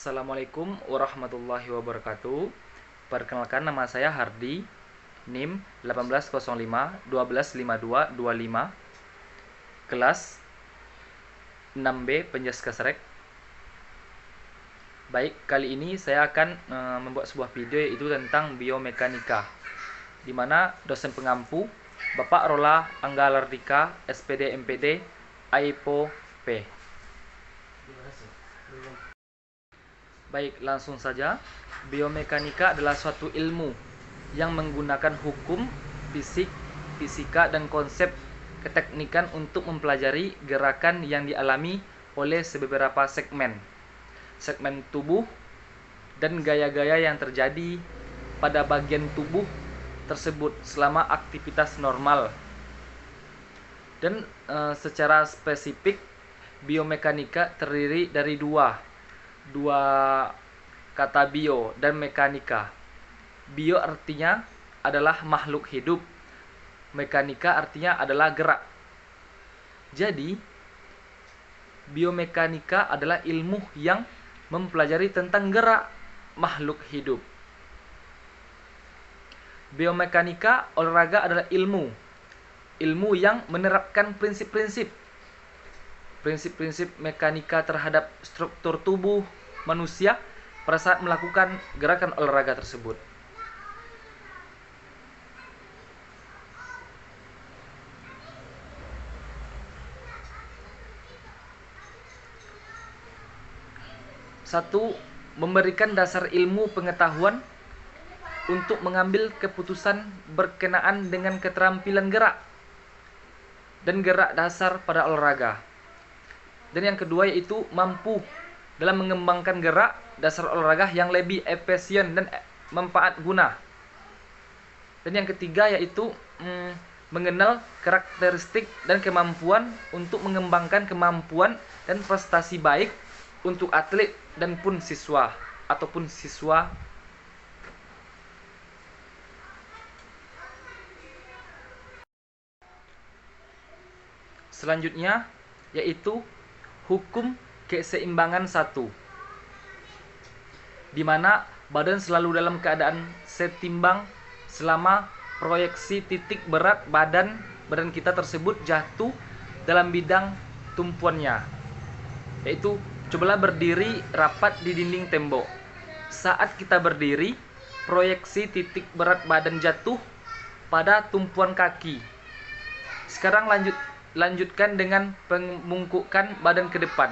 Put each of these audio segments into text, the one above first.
Assalamualaikum warahmatullahi wabarakatuh. Perkenalkan, nama saya Hardi, NIM 1805 125225, kelas 6B Penjaskesrek. Baik, kali ini saya akan membuat sebuah video yaitu tentang biomekanika, di mana dosen pengampu Bapak Rola Anggalardika, SPD MPD, AIPO P. Baik, langsung saja. Biomekanika adalah suatu ilmu yang menggunakan hukum, fisik, fisika, dan konsep keteknikan untuk mempelajari gerakan yang dialami oleh beberapa segmen tubuh dan gaya-gaya yang terjadi pada bagian tubuh tersebut selama aktivitas normal. Dan secara spesifik, biomekanika terdiri dari dua kata, bio dan mekanika. Bio artinya adalah makhluk hidup, mekanika artinya adalah gerak. Jadi biomekanika adalah ilmu yang mempelajari tentang gerak makhluk hidup. Biomekanika olahraga adalah ilmu yang menerapkan prinsip-prinsip mekanika terhadap struktur tubuh manusia pada saat melakukan gerakan olahraga tersebut. Satu, memberikan dasar ilmu pengetahuan untuk mengambil keputusan berkenaan dengan keterampilan gerak dan gerak dasar pada olahraga. Dan yang kedua yaitu mampu dalam mengembangkan gerak dasar olahraga yang lebih efisien dan manfaat guna. Dan yang ketiga yaitu mengenal karakteristik dan kemampuan untuk mengembangkan kemampuan dan prestasi baik untuk atlet dan pun siswa. Selanjutnya yaitu hukum keseimbangan satu, di mana badan selalu dalam keadaan setimbang selama proyeksi titik berat badan kita tersebut jatuh dalam bidang tumpuannya. Yaitu, cobalah berdiri rapat di dinding tembok. Saat kita berdiri, proyeksi titik berat badan jatuh pada tumpuan kaki. Sekarang lanjutkan dengan pembungkukan badan ke depan.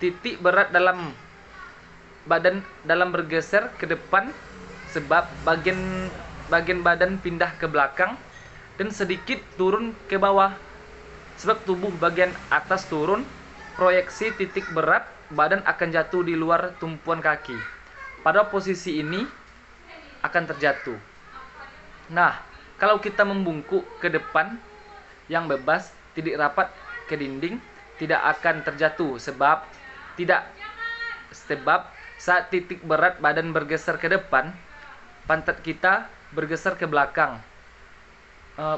Titik berat dalam bergeser ke depan sebab bagian badan pindah ke belakang dan sedikit turun ke bawah sebab tubuh bagian atas turun. Proyeksi titik berat badan akan jatuh di luar tumpuan kaki. Pada posisi ini akan terjatuh. Nah, kalau kita membungkuk ke depan yang bebas, tidak rapat ke dinding, tidak akan terjatuh sebab saat titik berat badan bergeser ke depan, pantat kita bergeser ke belakang.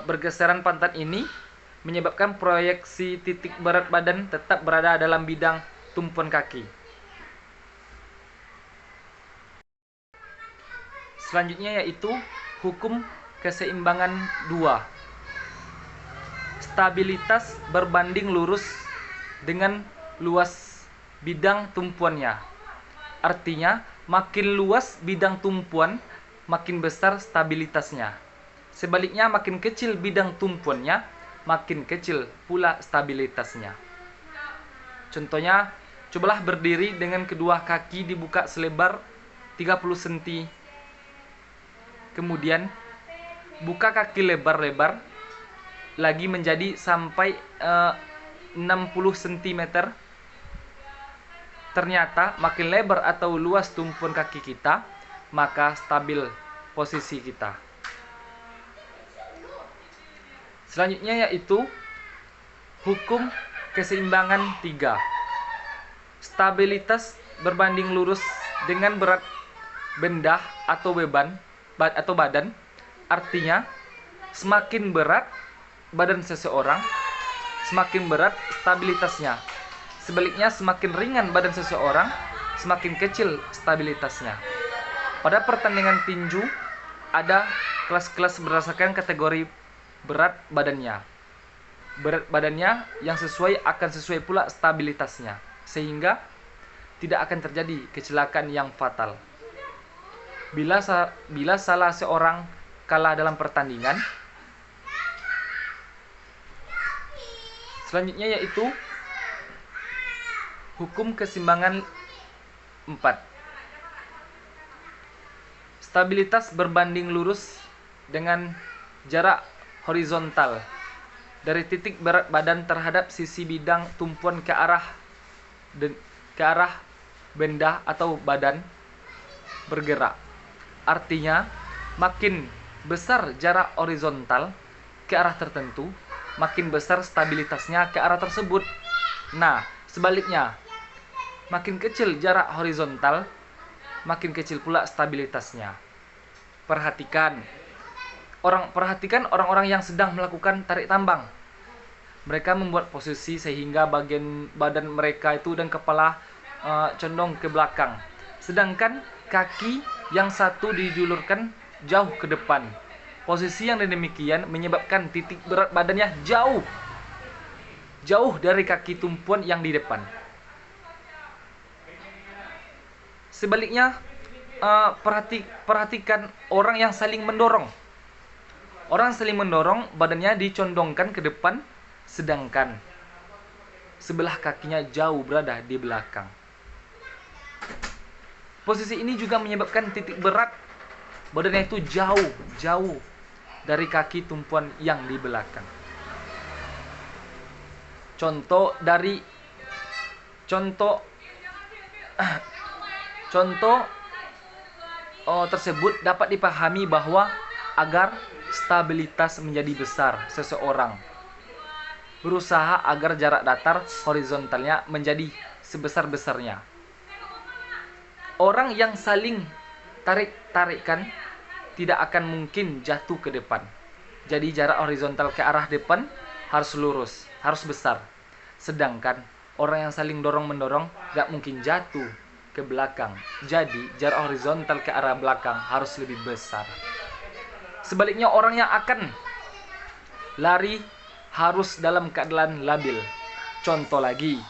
Bergeseran pantat ini menyebabkan proyeksi titik berat badan tetap berada dalam bidang tumpuan kaki. Selanjutnya yaitu hukum keseimbangan 2. Stabilitas berbanding lurus dengan luas bidang tumpuannya. Artinya, makin luas bidang tumpuan, makin besar stabilitasnya. Sebaliknya, makin kecil bidang tumpuannya, makin kecil pula stabilitasnya. Contohnya, cobalah berdiri dengan kedua kaki dibuka selebar 30 cm. Kemudian, buka kaki lebar-lebar lagi menjadi sampai 60 cm. Ternyata makin lebar atau luas tumpuan kaki kita, maka stabil posisi kita. Selanjutnya yaitu hukum keseimbangan 3. Stabilitas berbanding lurus dengan berat benda atau badan. Artinya, semakin berat badan seseorang, semakin berat stabilitasnya. Sebaliknya, semakin ringan badan seseorang, semakin kecil stabilitasnya. Pada pertandingan tinju ada kelas-kelas berdasarkan kategori berat badannya. Berat badannya yang sesuai akan sesuai pula stabilitasnya, sehingga tidak akan terjadi kecelakaan yang fatal. Bila salah seorang kalah dalam pertandingan, selanjutnya yaitu hukum keseimbangan 4. Stabilitas berbanding lurus dengan jarak horizontal dari titik berat badan terhadap sisi bidang tumpuan ke arah benda atau badan bergerak. Artinya, makin besar jarak horizontal ke arah tertentu, makin besar stabilitasnya ke arah tersebut. Nah, sebaliknya, makin kecil jarak horizontal, makin kecil pula stabilitasnya. Perhatikan orang-orang yang sedang melakukan tarik tambang. Mereka membuat posisi sehingga bagian badan mereka itu dan kepala condong ke belakang. Sedangkan kaki yang satu dijulurkan jauh ke depan. Posisi yang demikian menyebabkan titik berat badannya jauh dari kaki tumpuan yang di depan. Sebaliknya, perhatikan orang yang saling mendorong. Orang saling mendorong, badannya dicondongkan ke depan, sedangkan sebelah kakinya jauh berada di belakang. Posisi ini juga menyebabkan titik berat badannya itu jauh dari kaki tumpuan yang di belakang. Contoh tersebut dapat dipahami bahwa agar stabilitas menjadi besar, seseorang berusaha agar jarak datar horizontalnya menjadi sebesar-besarnya. Orang yang saling tarik-tarikan tidak akan mungkin jatuh ke depan. Jadi jarak horizontal ke arah depan harus lurus, harus besar. Sedangkan orang yang saling dorong-mendorong gak mungkin jatuh ke belakang. Jadi jarak horizontal ke arah belakang harus lebih besar. Sebaliknya, orang yang akan lari harus dalam keadaan labil. Contoh lagi,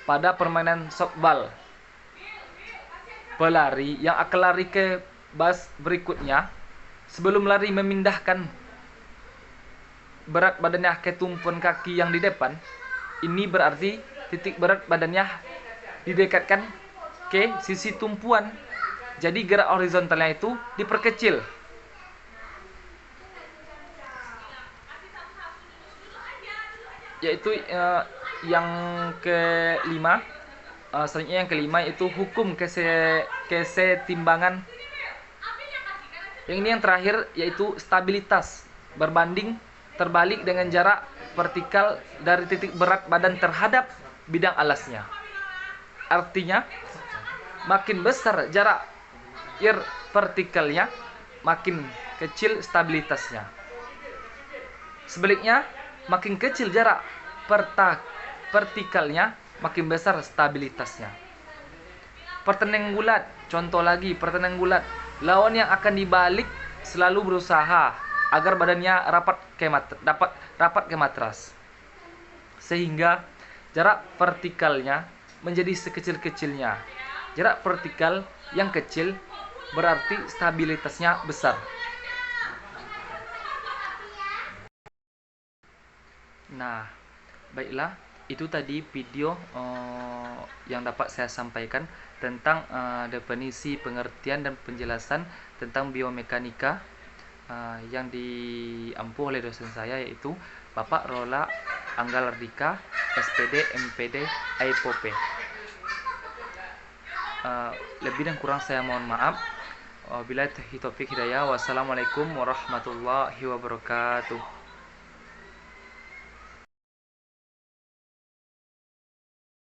pada permainan softball, pelari yang akan lari ke bas berikutnya, sebelum lari memindahkan berat badannya ke tumpuan kaki yang di depan. Ini berarti titik berat badannya didekatkan ke sisi tumpuan. Jadi gerak horizontalnya itu diperkecil. Yaitu yang kelima. Selanjutnya yang kelima itu hukum kesetimbangan. Yang ini yang terakhir yaitu stabilitas berbanding terbalik dengan jarak vertikal dari titik berat badan terhadap bidang alasnya. Artinya, makin besar jarak vertikalnya, makin kecil stabilitasnya. Sebaliknya, makin kecil jarak vertikalnya, makin besar stabilitasnya. Pertandingan gulat, contoh lagi pertandingan gulat. Lawan yang akan dibalik selalu berusaha agar badannya dapat rapat ke matras, sehingga jarak vertikalnya menjadi sekecil-kecilnya. Jarak vertikal yang kecil berarti stabilitasnya besar. Nah, baiklah, itu tadi video yang dapat saya sampaikan tentang definisi, pengertian, dan penjelasan tentang biomekanika yang diampu oleh dosen saya, yaitu Bapak Rola Anggalardika, SPD, MPD, AIPOP. Lebih dan kurang saya mohon maaf. Wabillahi taufiq hidayah. Wassalamualaikum warahmatullahi wabarakatuh.